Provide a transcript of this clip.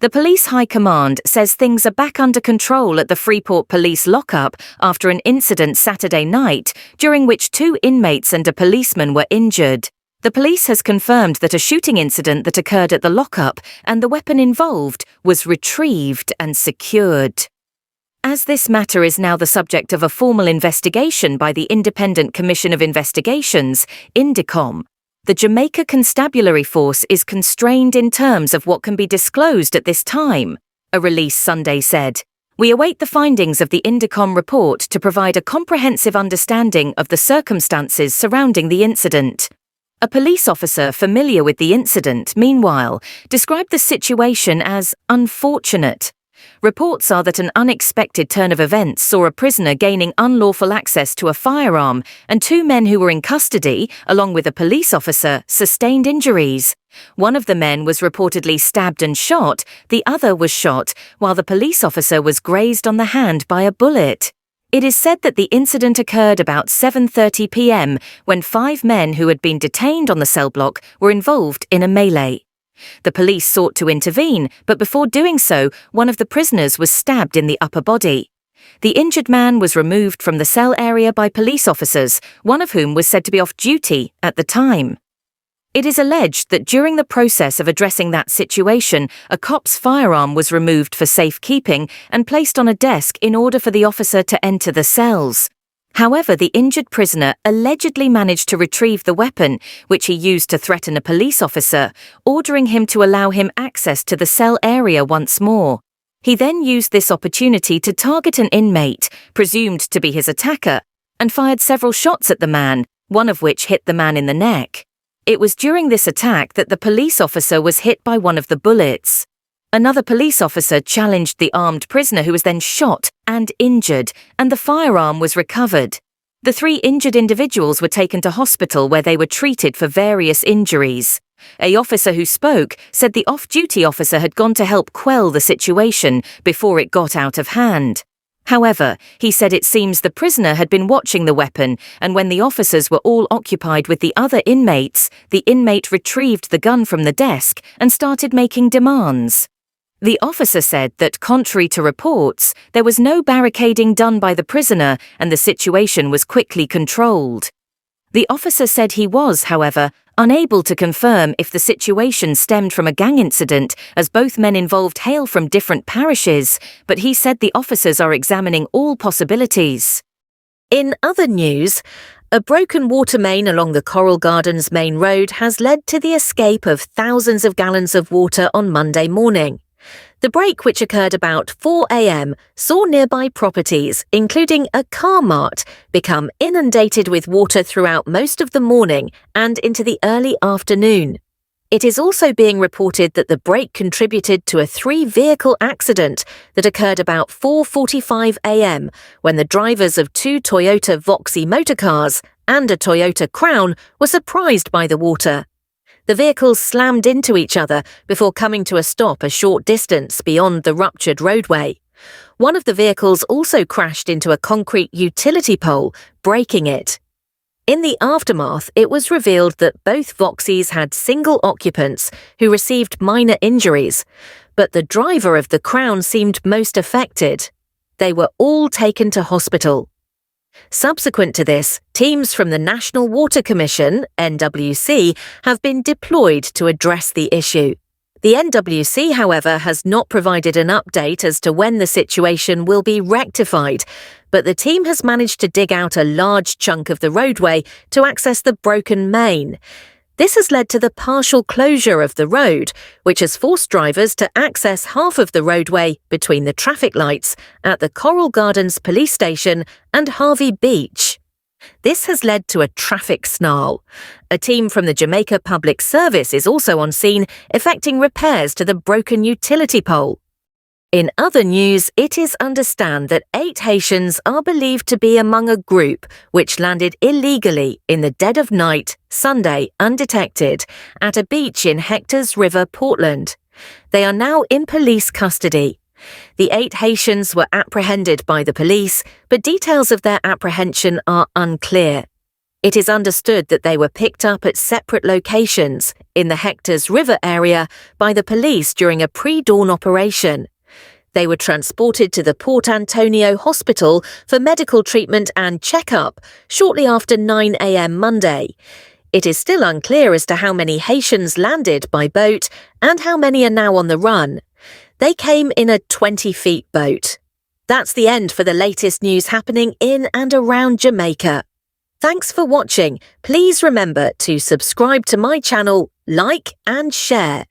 The police high command says things are back under control at the Freeport police lockup after an incident Saturday night, during which 2 inmates and a policeman were injured. The police has confirmed that a shooting incident that occurred at the lockup and the weapon involved was retrieved and secured. As this matter is now the subject of a formal investigation by the Independent Commission of Investigations, INDECOM, the Jamaica Constabulary Force is constrained in terms of what can be disclosed at this time, a release Sunday said. We await the findings of the INDECOM report to provide a comprehensive understanding of the circumstances surrounding the incident. A police officer familiar with the incident, meanwhile, described the situation as unfortunate. Reports are that an unexpected turn of events saw a prisoner gaining unlawful access to a firearm, and 2 men who were in custody, along with a police officer, sustained injuries. One of the men was reportedly stabbed and shot, the other was shot, while the police officer was grazed on the hand by a bullet. It is said that the incident occurred about 7:30 p.m. when 5 men who had been detained on the cell block were involved in a melee. The police sought to intervene, but before doing so, one of the prisoners was stabbed in the upper body. The injured man was removed from the cell area by police officers, one of whom was said to be off duty at the time. It is alleged that during the process of addressing that situation, a cop's firearm was removed for safekeeping and placed on a desk in order for the officer to enter the cells. However, the injured prisoner allegedly managed to retrieve the weapon, which he used to threaten a police officer, ordering him to allow him access to the cell area once more. He then used this opportunity to target an inmate, presumed to be his attacker, and fired several shots at the man, one of which hit the man in the neck. It was during this attack that the police officer was hit by one of the bullets. Another police officer challenged the armed prisoner, who was then shot and injured, and the firearm was recovered. The 3 injured individuals were taken to hospital where they were treated for various injuries. A officer who spoke said the off-duty officer had gone to help quell the situation before it got out of hand. However, he said it seems the prisoner had been watching the weapon, and when the officers were all occupied with the other inmates, the inmate retrieved the gun from the desk and started making demands. The officer said that, contrary to reports, there was no barricading done by the prisoner and the situation was quickly controlled. The officer said he was, however, unable to confirm if the situation stemmed from a gang incident, as both men involved hail from different parishes, but he said the officers are examining all possibilities. In other news, a broken water main along the Coral Gardens main road has led to the escape of thousands of gallons of water on Monday morning. The break, which occurred about 4 a.m, saw nearby properties, including a car mart, become inundated with water throughout most of the morning and into the early afternoon. It is also being reported that the break contributed to a 3-vehicle accident that occurred about 4:45 a.m, when the drivers of 2 Toyota Voxy motorcars and a Toyota Crown were surprised by the water. The vehicles slammed into each other before coming to a stop a short distance beyond the ruptured roadway. One of the vehicles also crashed into a concrete utility pole, breaking it. In the aftermath, it was revealed that both Voxys had single occupants who received minor injuries, but the driver of the Crown seemed most affected. They were all taken to hospital. Subsequent to this, teams from the National Water Commission, NWC, have been deployed to address the issue. The NWC, however, has not provided an update as to when the situation will be rectified, but the team has managed to dig out a large chunk of the roadway to access the broken main. This has led to the partial closure of the road, which has forced drivers to access half of the roadway between the traffic lights at the Coral Gardens police station and Harvey Beach. This has led to a traffic snarl. A team from the Jamaica Public Service is also on scene, effecting repairs to the broken utility pole. In other news, it is understood that 8 Haitians are believed to be among a group which landed illegally in the dead of night, Sunday, undetected, at a beach in Hector's River, Portland. They are now in police custody. The 8 Haitians were apprehended by the police, but details of their apprehension are unclear. It is understood that they were picked up at separate locations in the Hectors River area by the police during a pre-dawn operation. They were transported to the Port Antonio Hospital for medical treatment and checkup shortly after 9 a.m. Monday. It is still unclear as to how many Haitians landed by boat and how many are now on the run. They came in a 20-foot boat. That's the end for the latest news happening in and around Jamaica. Thanks for watching. Please remember to subscribe to my channel, like and share.